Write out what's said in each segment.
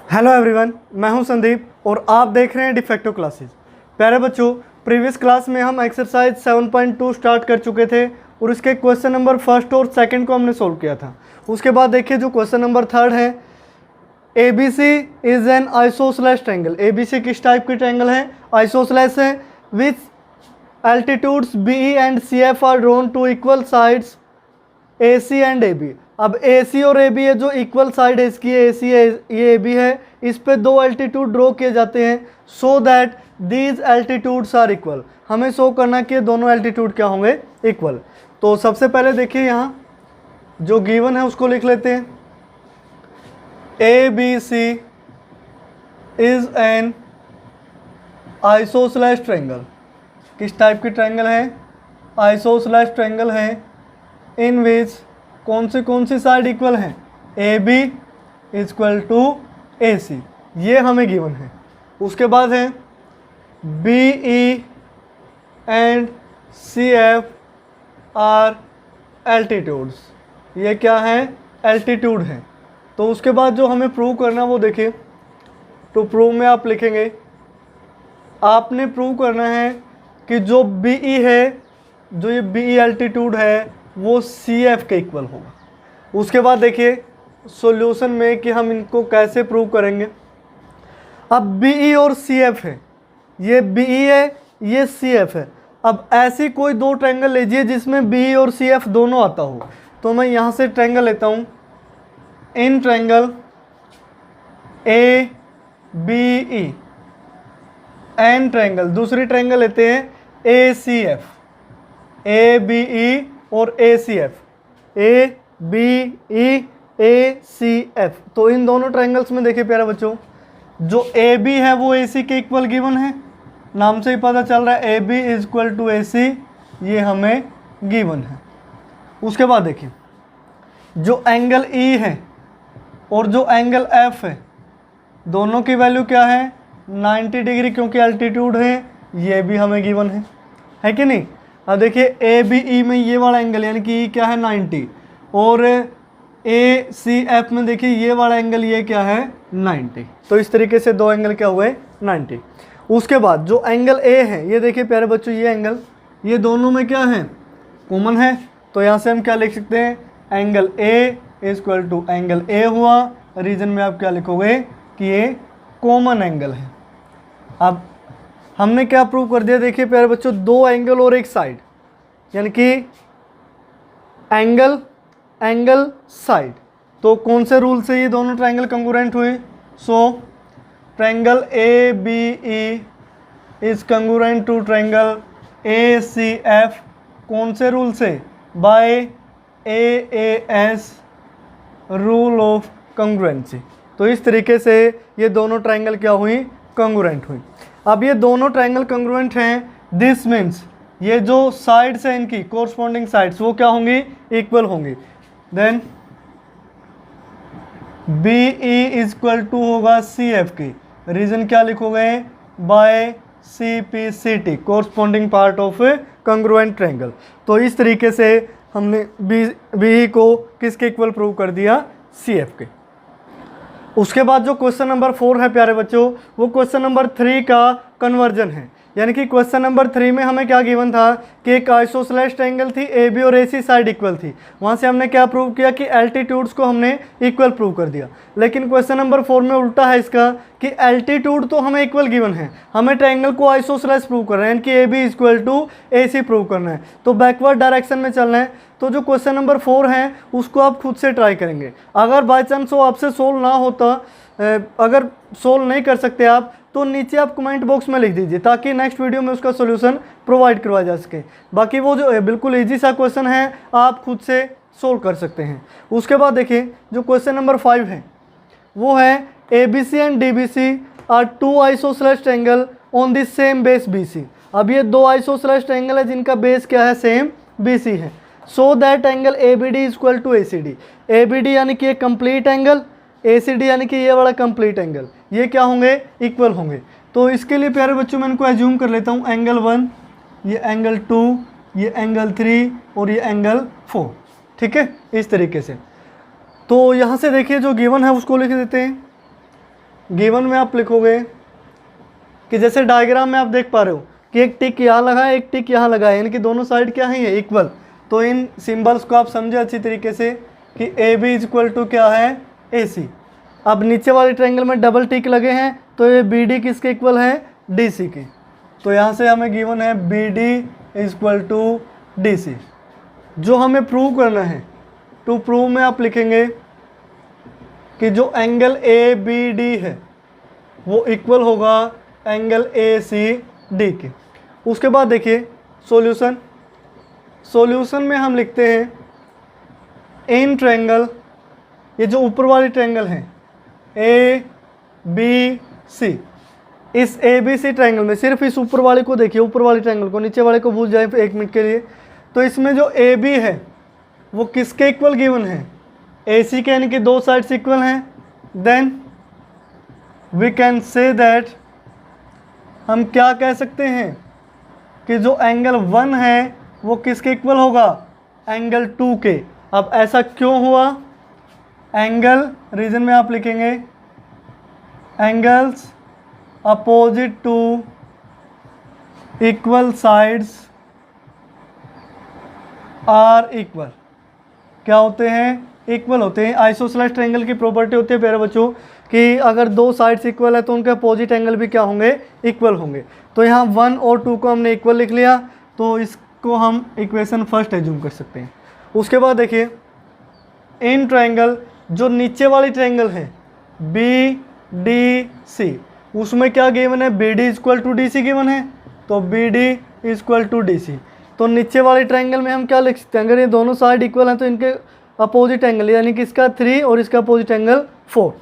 Hello everyone, मैं हूं संदीप और आप देख रहे हैं डिफेक्टिव क्लासेस। प्यारे बच्चों, प्रीवियस क्लास में हम एक्सरसाइज 7.2 स्टार्ट कर चुके थे और इसके क्वेश्चन नंबर फर्स्ट और सेकंड को हमने सोल्व किया था। उसके बाद देखिए जो क्वेश्चन नंबर थर्ड है, A B C is an isosceles triangle. A B C किस टाइप की ट्रायंगल है? आइसोसेलेस है। Which altitudes B E and C F are drawn to equal sides A C and A B. अब A सी और ए B है, जो equal side है इसकी, ए सी है ये ए बी है, इस पे दो एल्टीट्यूड ड्रॉ किए जाते हैं so that these altitudes are equal. हमें शो करना कि दोनों एल्टीट्यूड क्या होंगे? इक्वल। तो सबसे पहले देखिए यहाँ जो गिवन है उसको लिख लेते हैं। A B C is an isosceles triangle. किस टाइप की ट्रायंगल है? आइसोसेलेस ट्रायंगल है। इन विच कौन सी साइड इक्वल है? A B is equal to A C, ये हमें गिवन है। उसके बाद है B E and C F are altitudes. ये क्या है? एल्टीट्यूड है। तो उसके बाद जो हमें प्रूव करना वो देखिए, तो प्रूव में आप लिखेंगे, आपने प्रूव करना है कि जो बी ई है, जो ये बी ई एल्टीट्यूड है वो सी एफ के इक्वल होगा। उसके बाद देखिए सॉल्यूशन में कि हम इनको कैसे प्रूव करेंगे। अब बी ई और सी एफ है, ये बी ई है, ये सी एफ है। अब ऐसी कोई दो ट्रायंगल लीजिए जिसमें बी ई और सी एफ दोनों आता हो। तो मैं यहाँ से ट्रायंगल लेता हूँ, in triangle A B E and triangle. दूसरी ट्रायंगल लेते हैं A C F, A B E और A C F, A B E A C F. तो इन दोनों ट्रायंगल्स में देखिए प्यारे बच्चों, जो ए बी है वो ए सी के इक्वल गिवन है, नाम से ही पता चल रहा है A B is equal to A C, ये हमें गिवन है। उसके बाद देखिए जो एंगल ई है और जो एंगल एफ है, दोनों की वैल्यू क्या है? 90 डिग्री, क्योंकि एल्टीट्यूड है, ये भी हमें गिवन है कि नहीं। अब देखिए ए बी ई में ये वाला एंगल यानी कि ई क्या है? 90, और ए सी एफ में देखिए ये वाला एंगल ये क्या है? 90। तो इस तरीके से दो एंगल क्या हुए? 90। उसके बाद जो एंगल ए है, ये देखिए प्यारे बच्चों, ये एंगल, ये दोनों में क्या है? कॉमन है। तो यहाँ से हम क्या लिख सकते हैं? Angle A is equal to angle A हुआ। रीजन में आप क्या लिखोगे कि ये कॉमन एंगल है। अब हमने क्या प्रूव कर दिया? देखिए प्यारे बच्चों, दो एंगल और एक साइड, यानी कि एंगल एंगल साइड। तो कौन से रूल से ये दोनों ट्रायंगल कंग्रुएंट हुए? So triangle A B E is congruent to triangle A C F. कौन से रूल से? By A S rule of congruency. तो इस तरीके से ये दोनों ट्रायंगल क्या हुई? कंग्रुएंट हुई। अब ये दोनों ट्रायंगल कंग्रुएंट हैं, दिस मीन्स ये जो साइड्स हैं इनकी कोरस्पॉन्डिंग साइड्स वो क्या होंगी? इक्वल होंगी। Then B E is equal to होगा सी एफ की। रीजन क्या लिखोगे? By C P C T, corresponding part of congruent triangle. तो इस तरीके से हमने बी को किसके इक्वल प्रूव कर दिया? सी एफ के। उसके बाद जो क्वेश्चन नंबर 4 है प्यारे बच्चों, वो क्वेश्चन नंबर 3 का कन्वर्जन है। यानी कि क्वेश्चन नंबर 3 में हमें क्या गिवन था कि एक आइसोसेलेस ट्रायंगल थी, ए बी और ए सी साइड इक्वल थी। वहाँ से हमने क्या प्रूव किया कि एल्टीट्यूड्स को हमने इक्वल प्रूव कर दिया। लेकिन क्वेश्चन नंबर 4 में उल्टा है इसका कि एल्टीट्यूड तो हमें इक्वल गिवन है, हमें ट्रायंगल को आइसोसेलेस प्रूव करना है, यानी कि A B is equal to A C prove करना है। तो बैकवर्ड डायरेक्शन में चलना है। तो जो क्वेश्चन नंबर 4 है उसको आप खुद से ट्राई करेंगे। अगर बाई चांस वो आपसे सोल्व ना होता, अगर सोल्व नहीं कर सकते आप, तो नीचे आप कमेंट बॉक्स में लिख दीजिए ताकि नेक्स्ट वीडियो में उसका सॉल्यूशन प्रोवाइड करवाया जा सके। बाकी वो जो बिल्कुल इजी सा क्वेश्चन है आप खुद से सोल्व कर सकते हैं। उसके बाद देखिए जो क्वेश्चन नंबर 5 है वो है A B C and D B C are two isosceles triangle on the same base B C. अब ये दो आइसोसेलेस ट्रायंगल है जिनका बेस क्या है? सेम बी सी है। So that angle A B D is equal to A C D. A B D यानी कि ये complete angle, A C D यानी कि ये वाला कंप्लीट एंगल, ये क्या होंगे? इक्वल होंगे। तो इसके लिए प्यारे बच्चों मैं इनको एज्यूम कर लेता हूँ, एंगल 1, ये एंगल 2, ये एंगल 3 और ये एंगल 4। ठीक है, इस तरीके से। तो यहाँ से देखिए जो गिवन है उसको लिख देते हैं। गिवन में आप लिखोगे कि जैसे डायग्राम में आप देख पा रहे हो कि एक टिक यहाँ लगा है, एक टिक यहाँ लगा है, यानी कि दोनों साइड क्या है, ये इक्वल। तो इन सिंबल्स को आप समझे अच्छी तरीके से कि A B is equal to क्या है, ए सी। अब नीचे वाले ट्रायंगल में डबल टिक लगे हैं, तो ये बी डी किसके इक्वल है, डी सी के। तो यहाँ से हमें गिवन है B D is equal to D C. जो हमें प्रूव करना है, टू प्रूव में आप लिखेंगे कि जो एंगल ए बी डी है वो इक्वल होगा एंगल ए सी डी के। उसके बाद देखिए सॉल्यूशन। सॉल्यूशन में हम लिखते हैं इन ट्रायंगल, ये जो ऊपर वाली ट्रायंगल है ए बी सी, इस ए बी सी ट्रायंगल में सिर्फ इस ऊपर वाले को देखिए, ऊपर वाले ट्रायंगल को, नीचे वाले को भूल जाए 1 मिनट के लिए। तो इसमें जो ए बी है वो किसके इक्वल गिवन है, ए सी के, यानी कि दो साइड्स इक्वल हैं। Then we can say that, हम क्या कह सकते हैं कि जो एंगल 1 है वो किसके इक्वल होगा, एंगल 2 के। अब ऐसा क्यों हुआ, एंगल रीजन में आप लिखेंगे angles opposite to equal sides are equal. क्या होते हैं, इक्वल होते हैं। आइसोसेलेस ट्रायंगल की प्रॉपर्टी होती है प्यारे बच्चों कि अगर दो साइड्स इक्वल है तो उनके अपोजिट एंगल भी क्या होंगे, इक्वल होंगे। तो यहाँ 1 और 2 को हमने इक्वल लिख लिया, तो इसको हम इक्वेशन फर्स्ट एज्यूम कर सकते हैं। उसके बाद देखिए इन ट्रायंगल, जो नीचे वाली ट्रायंगल है बी डी सी, उसमें क्या गिवन है, B D equal to D C given है, तो B D equal to D C. तो नीचे वाले ट्रायंगल में हम क्या लिख सकते हैं, अगर ये दोनों साइड इक्वल हैं तो इनके अपोजिट एंगल, यानी कि इसका 3 और इसका अपोजिट एंगल 4।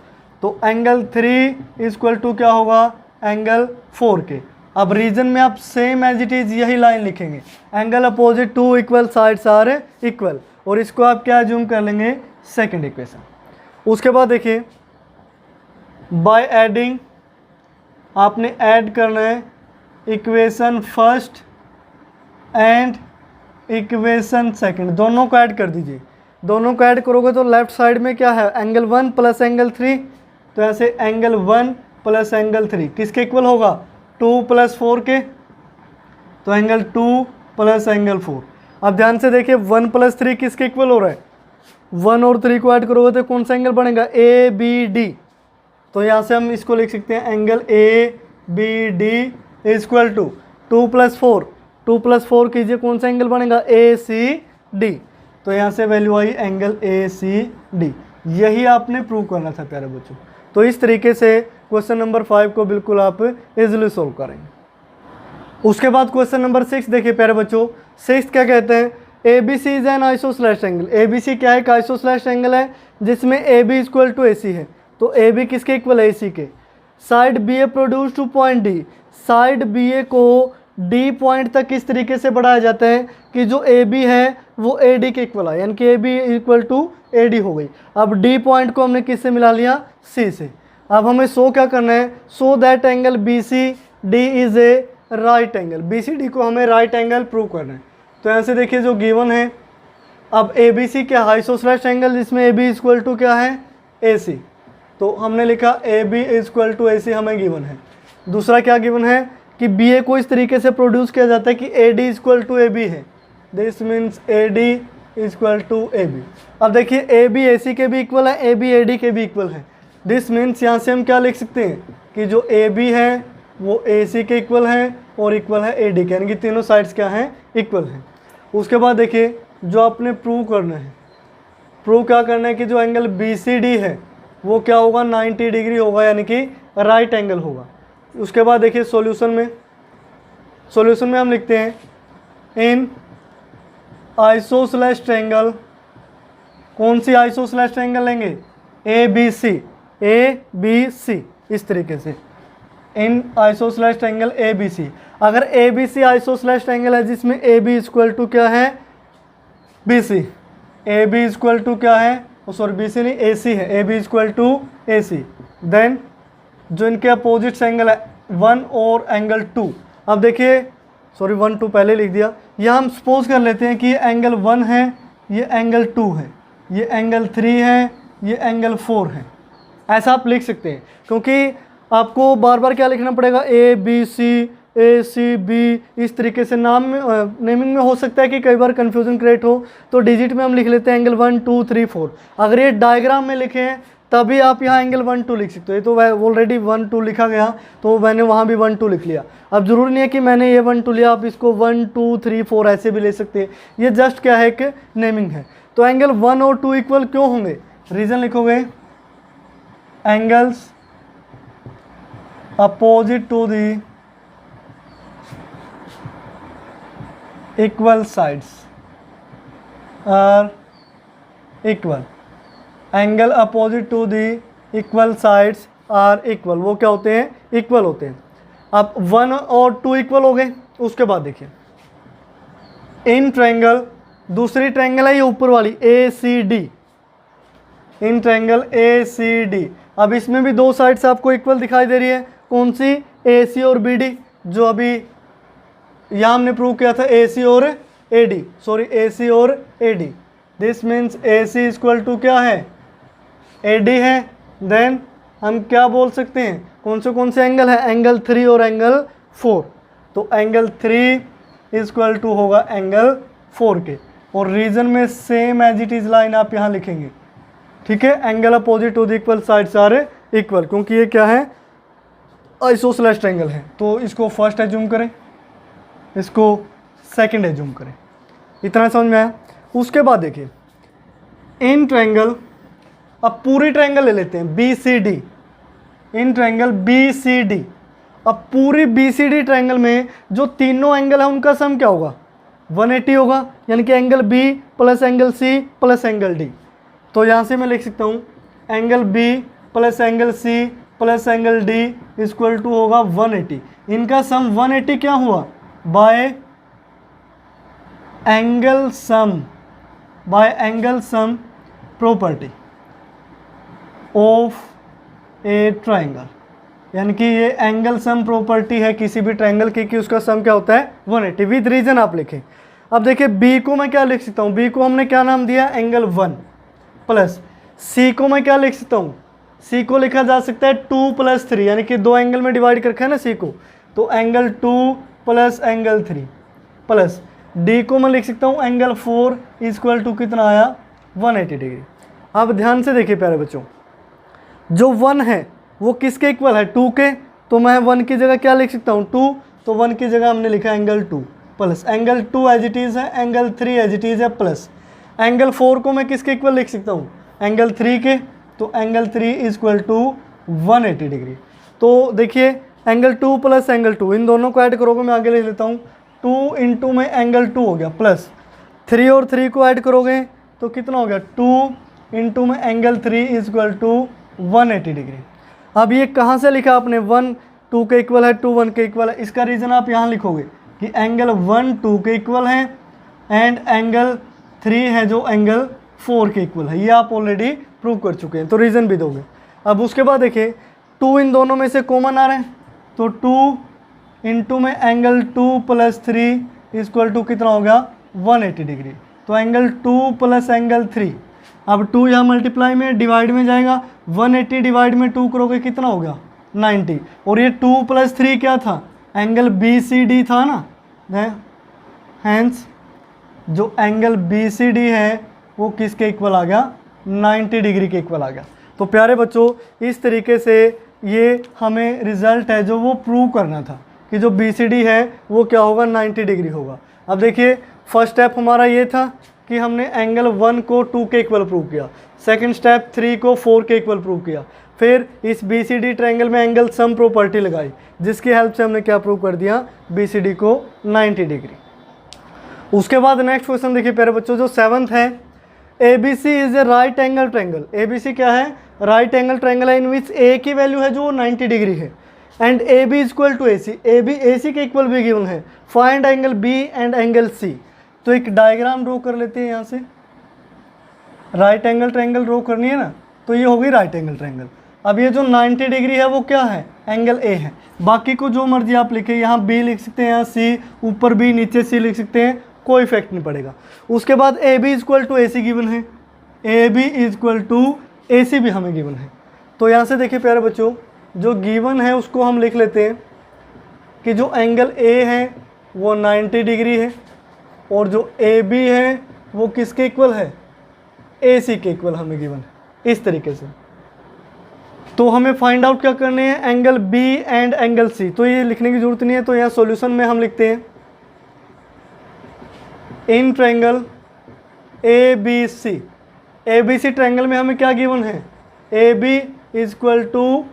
तो एंगल 3 इक्वल टू क्या होगा, एंगल 4 के। अब रीजन में आप सेम एज इट इज यही लाइन लिखेंगे, angle opposite to equal sides are equal, और इसको आप क्या एज्यूम कर लेंगे, सेकंड इक्वेशन। उसके बाद देखिए बाय एडिंग, आपने ऐड करना है equation first and equation second, दोनों को ऐड कर दीजिए। दोनों को ऐड करोगे तो लेफ्ट साइड में क्या है, एंगल 1 प्लस एंगल 3, तो ऐसे एंगल 1 प्लस एंगल 3 किसके इक्वल होगा, 2 प्लस 4 के। तो एंगल 2 प्लस एंगल 4। अब ध्यान से देखिए 1 प्लस 3 किसके इक्वल हो रहा है, 1 और 3 को ऐड करोगे तो कौन सा एंगल बनेगा, ए बी डी। तो यहाँ से हम इसको लिख सकते हैं angle A B D equal to 2 plus 4, 2 plus 4 कीजिए, कौन सा एंगल बनेगा, ए सी डी। तो यहाँ से वैल्यू आई एंगल ए सी डी। यही आपने प्रूव करना था प्यारे बच्चों। तो इस तरीके से क्वेश्चन नंबर 5 को बिल्कुल आप इजीली सोल्व करेंगे। उसके बाद क्वेश्चन नंबर 6 देखिए प्यारे बच्चों। 6 क्या कहते हैं, A B C is an isosceles triangle. A B C क्या है, एक आइसोसेलेस ट्रायंगल है जिसमें A B equal to A C है। तो ए बी किसके इक्वल है, ए सी के। Side B A produce to point D, side B A को डी पॉइंट तक किस तरीके से बढ़ाया जाता है कि जो ए बी है वो ए डी के इक्वल है, यानी कि A B equal to A D हो गई। अब डी पॉइंट को हमने किससे मिला लिया, सी से। अब हमें शो क्या करना है, show that angle B C D is a right angle. B C D को हमें राइट एंगल प्रूव करना है। तो ऐसे देखिए जो गिवन है, अब ए बी सी क्या, आइसोसेलेस एंगल जिसमें ए बी इक्वल टू क्या है, ए सी। तो हमने लिखा ए बी इक्वल टू ए सी हमें गिवन है। दूसरा क्या गिवन है कि बी ए को इस तरीके से प्रोड्यूस किया जाता है कि A D equal to A B है। This means A D equal to A B. अब देखिए ए बी ए सी के भी इक्वल है, ए बी ए डी के भी इक्वल है। दिस मीन्स यहाँ से हम क्या लिख सकते हैं कि जो ए बी है वो ए सी के इक्वल है और इक्वल है ए डी के, यानी कि तीनों साइड्स क्या हैं, इक्वल हैं। उसके बाद देखिए जो आपने प्रूव करना है, प्रूव क्या करना है कि जो एंगल बी सी डी है वो क्या होगा, 90 डिग्री होगा, यानी कि राइट एंगल होगा। उसके बाद देखिए सॉल्यूशन में हम लिखते हैं इन आइसोसेलेस ट्रायंगल, कौन सी आइसोसेलेस ट्रायंगल लेंगे, ए बी सी, इस तरीके से in isosceles triangle A B C. अगर A B C isosceles triangle है जिसमें ए बी इक्वल टू क्या है, B C, A B equal to क्या है, सॉरी बी सी नहीं, ए सी है, A B equal to A C. Then जो इनके अपोजिट एंगल है 1 और एंगल 2। अब देखिए सॉरी 1 2 पहले लिख दिया। यह हम सपोज कर लेते हैं कि ये एंगल 1 है, ये एंगल 2 है, ये एंगल 3 है, ये एंगल 4 है। ऐसा आप लिख सकते हैं, क्योंकि आपको बार बार क्या लिखना पड़ेगा, ABCACB, इस तरीके से नाम में नेमिंग में हो सकता है कि कई बार कन्फ्यूज़न क्रिएट हो, तो डिजिट में हम लिख लेते हैं एंगल 1 2 3 4। अगर ये डायग्राम में लिखे हैं तभी आप यहाँ एंगल 1 2 लिख सकते हो। ये तो ऑलरेडी 1 2 लिखा गया, तो मैंने वहाँ भी 1 2 लिख लिया। अब ज़रूरी नहीं है कि मैंने ये 1 2 लिया, आप इसको 1 2 3 4 ऐसे भी ले सकते हैं। ये जस्ट क्या है कि नेमिंग है। तो एंगल 1 और 2 इक्वल क्यों होंगे, रीज़न लिखोगे, angles opposite to the equal sides are equal. Angle opposite to the equal sides are equal, वो क्या होते हैं, इक्वल होते हैं। अब 1 और 2 इक्वल हो गए। उसके बाद देखिए इन ट्रायंगल, दूसरी ट्रायंगल है ये ऊपर वाली ACD, इन ट्रायंगल ACD। अब इसमें भी दो साइड्स आपको इक्वल दिखाई दे रही है, कौन सी, AC और BD, जो अभी यहाँ हमने प्रूव किया था AC और AD, सॉरी AC और AD। This means AC equal to क्या है, AD है। देन हम क्या बोल सकते हैं, कौन से एंगल है, एंगल 3 और एंगल 4। तो एंगल 3 इक्वल टू होगा एंगल 4 के, और रीजन में same as it is line आप यहाँ लिखेंगे, ठीक है। Angle opposite to the equal sides are equal, क्योंकि ये क्या है, आइसोसेलेस ट्रायंगल है। तो इसको फर्स्ट एज्यूम करें, इसको सेकंड एज्यूम करें। इतना समझ में आया। उसके बाद देखिए इन ट्रायंगल, अब पूरी ट्रायंगल ले लेते हैं BCD, इन ट्रायंगल BCD। अब पूरी BCD ट्रायंगल में जो तीनों एंगल है उनका सम क्या होगा, 180 होगा, यानी कि angle B plus angle C plus angle D। तो यहाँ से मैं लिख सकता हूँ angle B plus angle C plus angle D equal to होगा 180। इनका सम 180 क्या हुआ, by angle sum property of a triangle, यानी कि ये एंगल सम प्रॉपर्टी है किसी भी ट्रायंगल की कि उसका सम क्या होता है 180। विद रीजन आप लिखें। अब देखिए B को मैं क्या लिख सकता हूँ, B को हमने क्या नाम दिया, एंगल 1, प्लस C को मैं क्या लिख सकता हूँ, C को लिखा जा सकता है 2 + 3, यानी कि दो एंगल में डिवाइड कर रखा है ना C को, तो angle 2 plus angle 3, plus D को मैं लिख सकता हूँ एंगल 4 इक्वल टू कितना आया, 180 डिग्री। अब ध्यान से देखिए प्यारे बच्चों, जो 1 है वो किसके इक्वल है, 2 के, तो मैं 1 की जगह क्या लिख सकता हूँ 2, तो 1 की जगह हमने लिखा angle 2, plus angle 2 as it is है, एंगल 3 एज इट इज़ है, प्लस एंगल 4 को मैं किसके इक्वल लिख सकता हूँ, एंगल 3 के, तो एंगल 3 इक्वल टू 180 डिग्री। तो देखिए एंगल 2 प्लस एंगल 2, इन दोनों को ऐड करोगे, मैं आगे लिख लेता हूँ 2 इंटू में एंगल 2 हो गया, प्लस 3 और 3 को ऐड करोगे तो कितना हो गया, 2 इंटू में एंगल 3 इक्वल टू 180 डिग्री। अब ये कहाँ से लिखा आपने, 1 2 के इक्वल है, 2 1 के इक्वल है। इसका रीज़न आप यहाँ लिखोगे कि एंगल 1 2 के इक्वल है एंड एंगल 3 है जो एंगल 4 के इक्वल है। ये आप ऑलरेडी प्रूव कर चुके हैं, तो रीज़न भी दोगे। अब उसके बाद देखिए 2 इन दोनों में से कॉमन आ रहे हैं, तो 2 इंटू में एंगल 2 प्लस 3 इक्वल टू कितना हो गया, 180 डिग्री। तो एंगल 2 प्लस एंगल 3, अब 2 यहाँ मल्टीप्लाई में डिवाइड में जाएगा, 180 डिवाइड में 2 करोगे कितना हो गया, 90। और ये 2 प्लस 3 क्या था, एंगल BCD था ना, हैंस जो एंगल BCD है वो किसके इक्वल आ गया, 90 डिग्री के इक्वल आ गया। तो प्यारे बच्चों इस तरीके से ये हमें रिजल्ट है जो वो प्रूव करना था कि जो BCD है वो क्या होगा, 90 डिग्री होगा। अब देखिए फर्स्ट स्टेप हमारा ये था कि हमने एंगल 1 को 2 के इक्वल प्रूव किया, सेकंड स्टेप 3 को 4 के इक्वल प्रूव किया, फिर इस BCD ट्रायंगल में एंगल सम प्रॉपर्टी लगाई जिसकी हेल्प से हमने क्या प्रूव कर दिया, BCD को 90 डिग्री। उसके बाद नेक्स्ट क्वेश्चन देखिए प्यारे बच्चों, जो 7th है, ABC is a right angle triangle. ABC क्या है, राइट एंगल ट्रायंगल है इन विच A की वैल्यू है जो 90 डिग्री है and AB equal to AC, AB AC के इक्वल भी गिवन है। Find angle B and angle C। तो एक डायग्राम ड्रॉ कर लेते हैं, यहाँ से राइट एंगल ट्रायंगल ड्रॉ करनी है ना, तो ये होगी राइट एंगल ट्रायंगल। अब ये जो 90 डिग्री है वो क्या है, एंगल A है। बाकी को जो मर्जी आप लिखे, यहाँ B लिख सकते हैं, यहाँ C, ऊपर B नीचे C लिख सकते हैं, कोई इफेक्ट नहीं पड़ेगा। उसके बाद AB equal to AC given है, AB इक्वल टू AC भी हमें गिवन है। तो यहाँ से देखिए प्यारे बच्चों, जो गिवन है उसको हम लिख लेते हैं कि जो एंगल ए है वो 90 डिग्री है और जो ए बी है वो किसके इक्वल है, ए सी के इक्वल हमें गिवन है इस तरीके से। तो हमें फाइंड आउट क्या करने हैं, angle B and angle C. तो ये लिखने की जरूरत नहीं है, तो यहाँ सॉल्यूशन में हम लिखते हैं in triangle A B C. A B C triangle में हमें क्या गिवन है, A B is equal to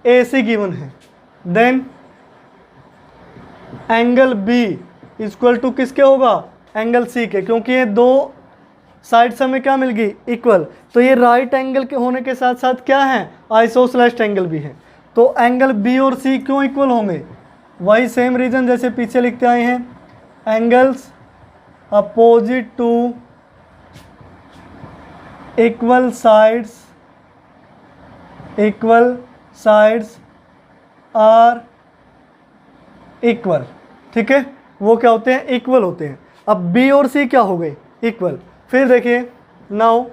A C given है। Then angle B is equal to किसके होगा, एंगल सी के, क्योंकि ये दो साइड्स हमें क्या मिल गई, इक्वल। तो ये राइट एंगल के होने के साथ साथ क्या है, आइसोसेलेस ट्रायंगल भी है। तो एंगल बी और सी क्यों इक्वल होंगे, वही सेम रीजन जैसे पीछे लिखते आए हैं, angles opposite to equal sides are equal. ठीक है, वो क्या होते हैं, इक्वल होते हैं। अब बी और सी क्या हो गए, इक्वल। फिर देखिए नाउ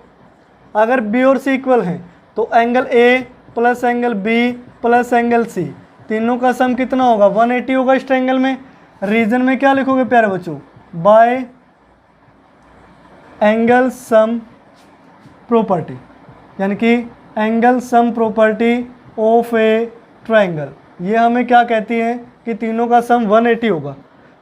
अगर बी और सी इक्वल हैं तो angle A plus angle B plus angle C, तीनों का सम कितना होगा, 180 होगा इस ट्रायंगल में। रीजन में क्या लिखोगे प्यारे बच्चों, बाय एंगल सम प्रॉपर्टी, यानी कि angle sum property of a triangle. ये हमें क्या कहती है कि तीनों का सम 180 होगा।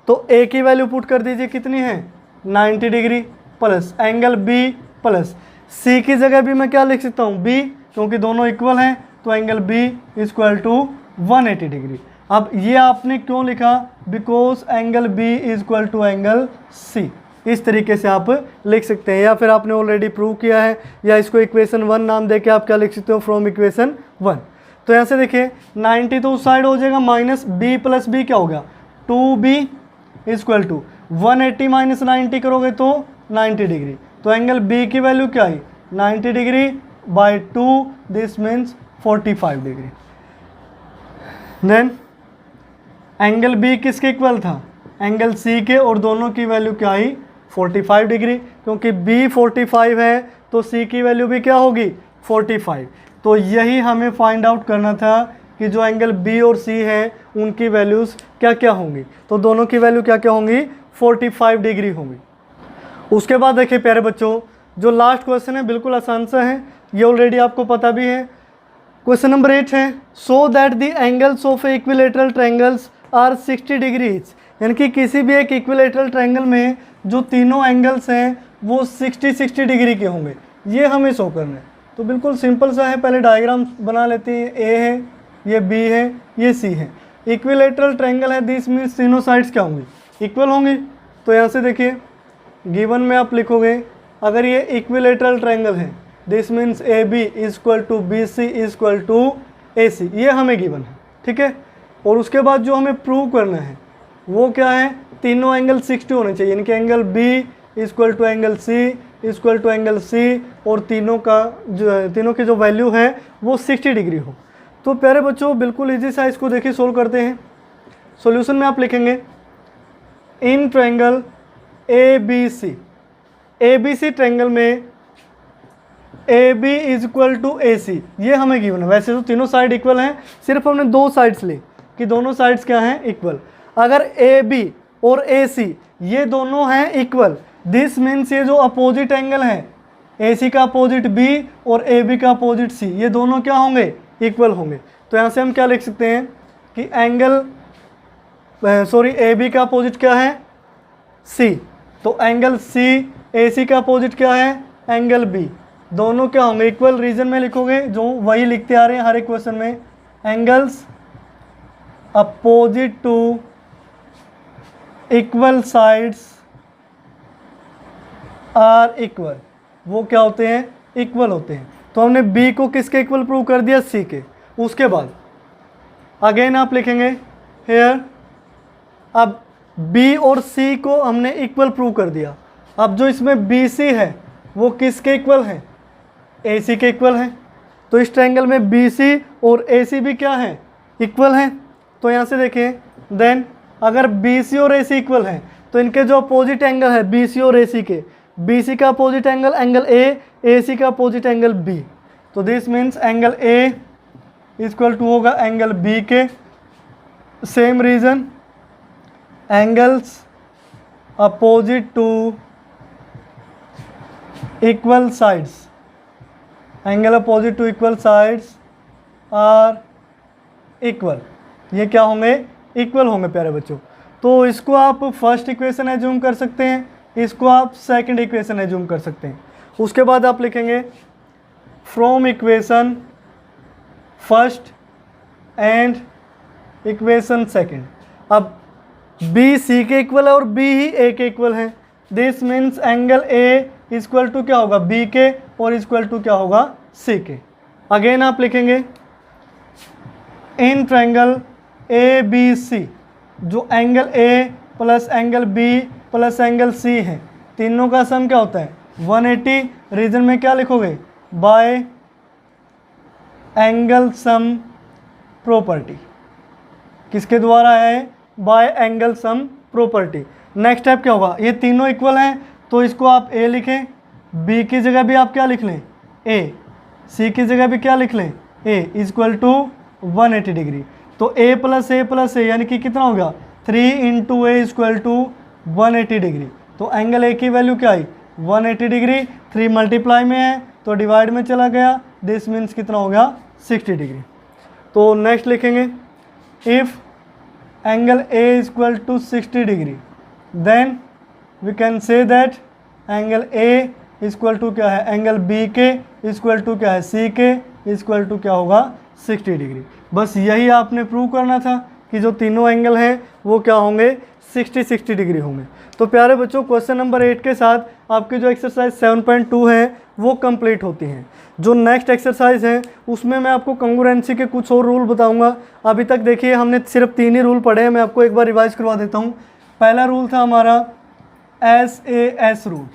तो ए की वैल्यू पुट कर दीजिए, कितनी है, 90 degree, plus angle B plus C की जगह भी मैं क्या लिख सकता हूँ, बी, क्योंकि दोनों इक्वल हैं। तो angle B is equal to 180 degree. अब ये आपने क्यों लिखा, because angle B is equal to angle C. इस तरीके से आप लिख सकते हैं, या फिर आपने ऑलरेडी प्रूव किया है, या इसको इक्वेशन 1 नाम देके आप क्या लिख सकते हो, फ्रॉम इक्वेशन 1। तो यहाँ से देखिए 90 तो उस साइड हो जाएगा, माइनस बी प्लस बी क्या हो गया, 2b is equal to 180 minus 90 करोगे तो 90 डिग्री। तो एंगल बी की वैल्यू क्या आई, 90 degree by 2, this means 45 degree. Then angle B किसके इक्वल था, एंगल सी के, और दोनों की वैल्यू क्या आई, 45 डिग्री, क्योंकि बी 45 है तो सी की वैल्यू भी क्या होगी, 45। तो यही हमें फाइंड आउट करना था कि जो एंगल बी और सी है उनकी वैल्यूज़ क्या क्या होंगी। तो दोनों की वैल्यू क्या क्या होंगी, 45 डिग्री होंगी। उसके बाद देखिए प्यारे बच्चों, जो लास्ट क्वेश्चन है बिल्कुल आसान सा है, ये ऑलरेडी आपको पता भी है। क्वेश्चन नंबर 8 है, so that the angles of equilateral triangles are 60 degrees, यानी कि किसी भी एक इक्विलेटरल ट्रायंगल में जो तीनों एंगल्स हैं वो 60 डिग्री के होंगे, ये हमें शो करना है। तो बिल्कुल सिंपल सा है, पहले डायग्राम बना लेते हैं। ए है, ये बी है, ये सी है, इक्विलेटरल ट्रायंगल है, दिस मीन्स तीनों साइड्स क्या होंगी, इक्वल होंगी। तो यहाँ से देखिए गिवन में आप लिखोगे, अगर ये इक्विलेटरल ट्रायंगल है, this means A B is equal to B C is equal to A C, ये हमें गिवन है। ठीक है, और उसके बाद जो हमें प्रूव करना है वो क्या है, तीनों एंगल 60 होने चाहिए, यानी कि angle B is equal to angle C is equal to angle C, और तीनों की जो वैल्यू है वो 60 डिग्री हो। तो प्यारे बच्चों बिल्कुल इजी सा, इसको देखिए सोल्व करते हैं। सॉल्यूशन में आप लिखेंगे in triangle A B C triangle में A B is equal to A C, ये हमें गिवन है। वैसे तो तीनों साइड इक्वल हैं, सिर्फ हमने दो साइड्स ले कि दोनों साइड्स क्या हैं, इक्वल। अगर ए बी और ए सी ये दोनों हैं इक्वल, दिस मीन्स ये जो अपोजिट एंगल है, ए सी का अपोजिट बी और ए बी का अपोजिट सी, ये दोनों क्या होंगे, इक्वल होंगे। तो यहाँ से हम क्या लिख सकते हैं कि ए बी का अपोजिट क्या है, सी, तो एंगल सी ए सी का अपोजिट क्या है, एंगल बी, दोनों क्या होंगे, इक्वल। रीजन में लिखोगे जो वही लिखते आ रहे हैं हर एक क्वेश्चन में, angles opposite to equal sides are equal, वो क्या होते हैं, इक्वल होते हैं। तो हमने बी को किसके इक्वल प्रूव कर दिया, सी के। उसके बाद अगेन आप लिखेंगे हेयर, अब बी और सी को हमने इक्वल प्रूव कर दिया। अब जो इसमें बी सी है वो किसके इक्वल है, ए सी के इक्वल है। तो इस ट्रायंगल में बी सी और ए सी भी क्या है, इक्वल हैं। तो यहाँ से देखिए, देन अगर बी सी और ए सी इक्वल हैं तो इनके जो अपोजिट एंगल है बी सी और ए सी के, बी सी का opposite angle angle A C का अपोजिट एंगल बी। तो this means angle A equal to होगा एंगल बी के। Same reason, angles opposite to equal sides, angle opposite to equal sides are equal, ये क्या होंगे, equal होंगे प्यारे बच्चों। तो इसको आप फर्स्ट इक्वेशन एज्यूम कर सकते हैं, इसको आप सेकंड इक्वेशन एज्यूम कर सकते हैं। उसके बाद आप लिखेंगे from equation first and equation second. अब बी सी के इक्वल है और बी ही ए के इक्वल है, this means angle A equal to क्या होगा, बी के, और इक्वल टू क्या होगा, सी के। अगेन आप लिखेंगे in triangle A B C, जो angle A plus angle B plus angle C है, तीनों का सम क्या होता है 180। रीजन में क्या लिखोगे, बाय एंगल सम प्रॉपर्टी, किसके द्वारा है, bye angle sum property. Next step क्या होगा, ये तीनों इक्वल हैं तो इसको आप ए लिखें, बी की जगह भी आप क्या लिख लें ए, सी की जगह भी क्या लिख लें ए, इक्वल टू 180 डिग्री। तो ए प्लस ए यानी कि कितना हो गया 3 into A equal to 180 degree. तो एंगल ए की वैल्यू क्या आई 180 डिग्री, 3 मल्टीप्लाई में है तो डिवाइड में चला गया, दिस मीन्स कितना हो गया 60 डिग्री। तो नेक्स्ट लिखेंगे if angle A equal to 60 degree then we can say that angle A equal to क्या है, एंगल बी के इक्वल टू क्या है, सी के इक्वल टू क्या होगा 60 डिग्री। बस यही आपने प्रूव करना था कि जो तीनों एंगल हैं वो क्या होंगे 60 डिग्री होंगे। तो प्यारे बच्चों क्वेश्चन नंबर 8 के साथ आपकी जो एक्सरसाइज 7.2 है वो कंप्लीट होती हैं। जो नेक्स्ट एक्सरसाइज है उसमें मैं आपको कंग्रुएंसी के कुछ और रूल बताऊंगा। अभी तक देखिए हमने सिर्फ 3 ही रूल पढ़े हैं, मैं आपको एक बार रिवाइज करवा देता हूँ। पहला रूल था हमारा SAS रूल,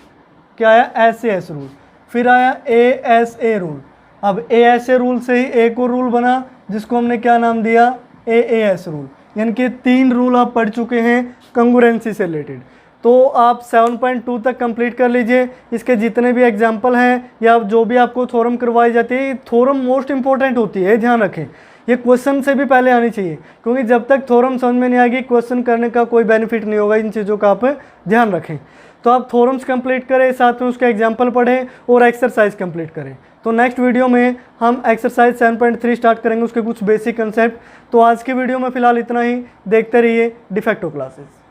क्या आया SAS रूल, फिर आया ASA रूल। अब ASA रूल से ही एक और रूल बना जिसको हमने क्या नाम दिया AAS रूल, यानी कि 3 रूल आप पढ़ चुके हैं कंग्रुएंसी से रिलेटेड। तो आप 7.2 तक कंप्लीट कर लीजिए। इसके जितने भी एग्जाम्पल हैं या जो भी आपको थ्योरम करवाई जाती है, थ्योरम मोस्ट इंपॉर्टेंट होती है, ध्यान रखें। ये क्वेश्चन से भी पहले आनी चाहिए, क्योंकि जब तक थ्योरम समझ में नहीं आएगी क्वेश्चन करने का कोई बेनिफिट नहीं होगा। इन चीज़ों का आप ध्यान रखें। तो आप थ्योरम्स कंप्लीट करें, साथ में उसके एग्जाम्पल पढ़ें और एक्सरसाइज कंप्लीट करें। तो नेक्स्ट वीडियो में हम एक्सरसाइज 7.3 स्टार्ट करेंगे, उसके कुछ बेसिक कंसेप्ट। तो आज की वीडियो में फ़िलहाल इतना ही। देखते रहिए डिफेक्टो क्लासेस।